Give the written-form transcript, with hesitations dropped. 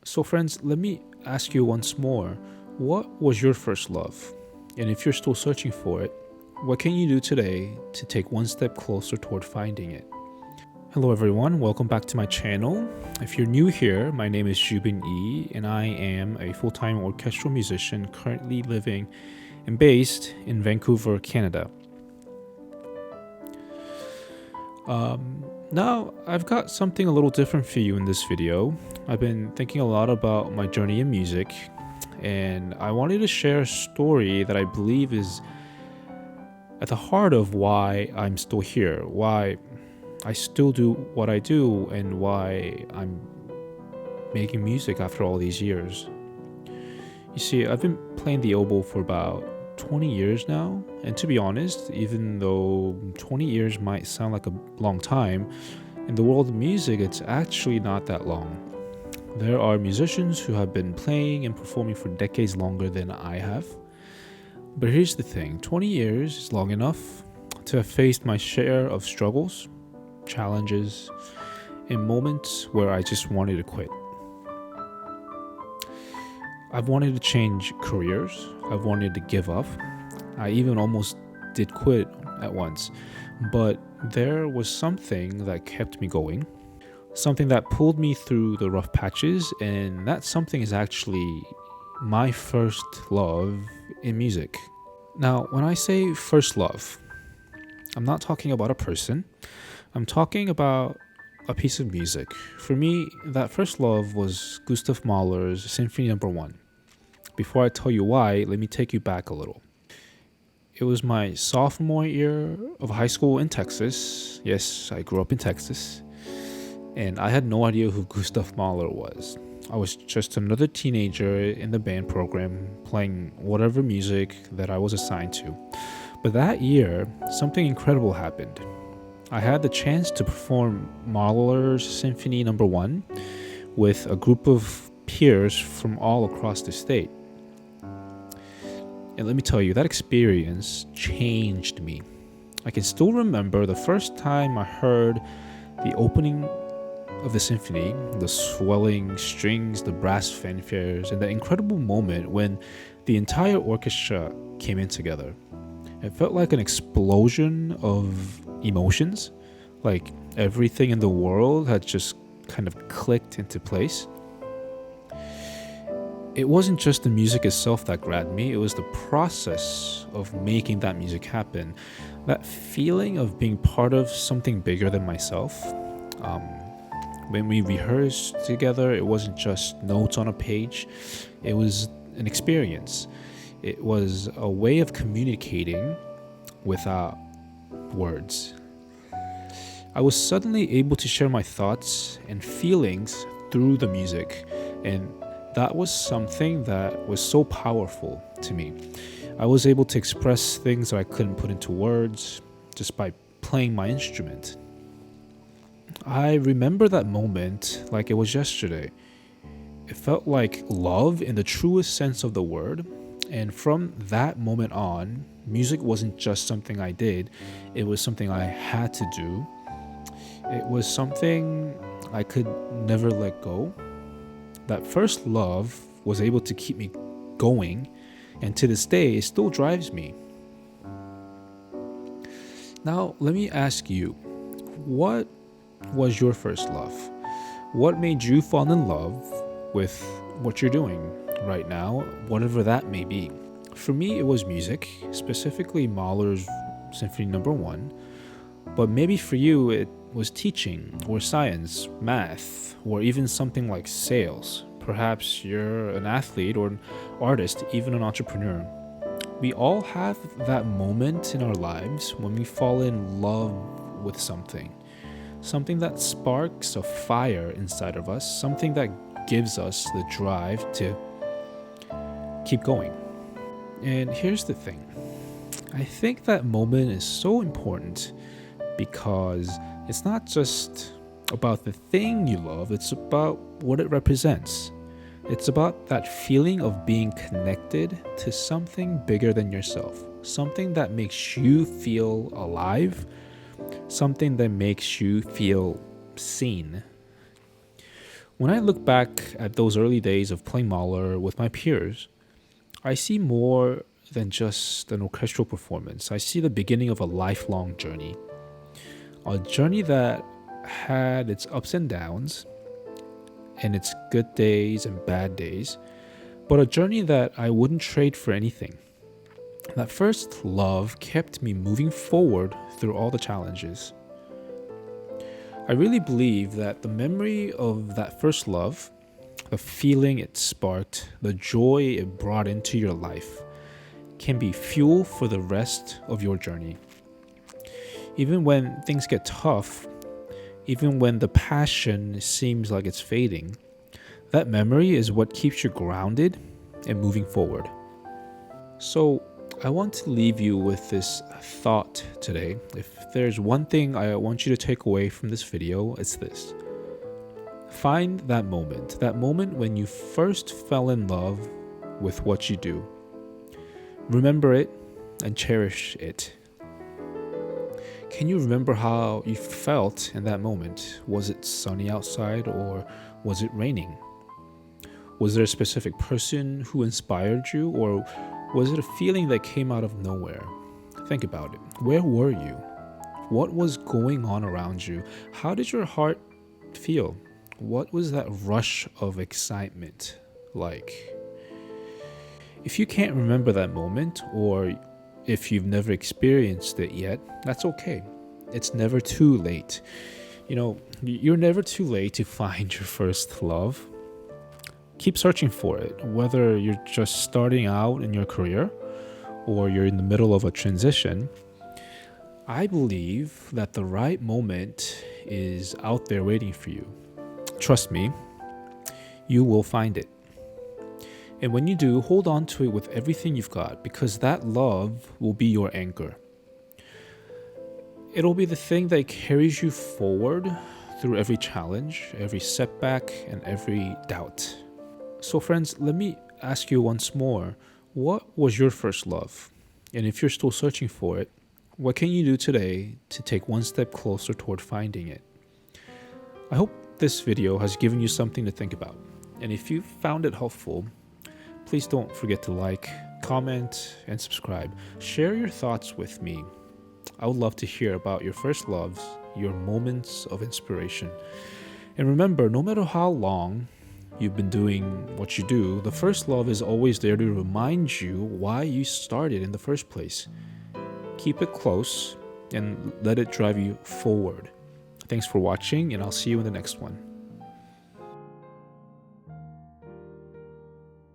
So, friends, let me ask you once more, what was your first love? And if you're still searching for it, what can you do today to take one step closer toward finding it? Hello, everyone. Welcome back to my channel. If you're new here, my name is Joo Bin Yi, and I am a full time orchestral musician currently living and based in Vancouver, Canada. Now, I've got something a little different for you in this video. I've been thinking a lot about my journey in music, and I wanted to share a story that I believe is at the heart of why I'm still here, why I still do what I do, and why I'm making music after all these years. You see, I've been playing the oboe for about 20 years now, and to be honest, even though 20 years might sound like a long time, in the world of music, it's actually not that long. There are musicians who have been playing and performing for decades longer than I have. But here's the thing, 20 years is long enough to have faced my share of struggles, challenges, and moments where I just wanted to quit. I've wanted to change careers. I've wanted to give up. I even almost did quit at once. But there was something that kept me going, something that pulled me through the rough patches, and that something is actually my first love in music. Now, when I say first love, I'm not talking about a person. I'm talking about a piece of music. For me, that first love was Gustav Mahler's Symphony No. 1. Before I tell you why, let me take you back a little. It was my sophomore year of high school in Texas. Yes, I grew up in Texas. And I had no idea who Gustav Mahler was. I was just another teenager in the band program playing whatever music that I was assigned to. But that year, something incredible happened. I had the chance to perform Mahler's Symphony No. 1 with a group of peers from all across the state. And let me tell you, that experience changed me. I can still remember the first time I heard the opening of the symphony, the swelling strings, the brass fanfares, and that incredible moment when the entire orchestra came in together. It felt like an explosion of emotions, like everything in the world had just kind of clicked into place. It wasn't just the music itself that grabbed me, it was the process of making that music happen. That feeling of being part of something bigger than myself. When we rehearsed together, it wasn't just notes on a page, it was an experience. It was a way of communicating without words. I was suddenly able to share my thoughts and feelings through the music, and that was something that was so powerful to me. I was able to express things that I couldn't put into words just by playing my instrument. I remember that moment like it was yesterday. It felt like love in the truest sense of the word. And from that moment on, music wasn't just something I did, it was something I had to do. It was something I could never let go. That first love was able to keep me going, and to this day, it still drives me. Now, let me ask you, what was your first love? What made you fall in love with what you're doing right now, whatever that may be? For me, it was music, specifically Mahler's Symphony No. 1. But maybe for you, it was teaching, or science, math, or even something like sales. Perhaps you're an athlete or an artist, even an entrepreneur. We all have that moment in our lives when we fall in love with something. Something that sparks a fire inside of us, something that gives us the drive to keep going. And here's the thing. I think that moment is so important because it's not just about the thing you love, it's about what it represents. It's about that feeling of being connected to something bigger than yourself, something that makes you feel alive, something that makes you feel seen. When I look back at those early days of playing Mahler with my peers, I see more than just an orchestral performance. I see the beginning of a lifelong journey. A journey that had its ups and downs and its good days and bad days, but a journey that I wouldn't trade for anything. That first love kept me moving forward through all the challenges. I really believe that the memory of that first love, the feeling it sparked, the joy it brought into your life, can be fuel for the rest of your journey. Even when things get tough, even when the passion seems like it's fading, that memory is what keeps you grounded and moving forward. So, I want to leave you with this thought today. If there's one thing I want you to take away from this video, it's this. Find that moment when you first fell in love with what you do. Remember it and cherish it. Can you remember how you felt in that moment? Was it sunny outside or was it raining? Was there a specific person who inspired you, or was it a feeling that came out of nowhere? Think about it. Where were you? What was going on around you? How did your heart feel? What was that rush of excitement like? If you can't remember that moment, or if you've never experienced it yet, that's okay. It's never too late. You're never too late to find your first love. Keep searching for it, whether you're just starting out in your career or you're in the middle of a transition. I believe that the right moment is out there waiting for you. Trust me, you will find it. And when you do, hold on to it with everything you've got, because that love will be your anchor. It'll be the thing that carries you forward through every challenge, every setback, and every doubt. So friends, let me ask you once more, what was your first love? And if you're still searching for it, what can you do today to take one step closer toward finding it? I hope this video has given you something to think about. And if you found it helpful, please don't forget to like, comment, and subscribe. Share your thoughts with me. I would love to hear about your first loves, your moments of inspiration. And remember, no matter how long you've been doing what you do, the first love is always there to remind you why you started in the first place. Keep it close and let it drive you forward. Thanks for watching, and I'll see you in the next one.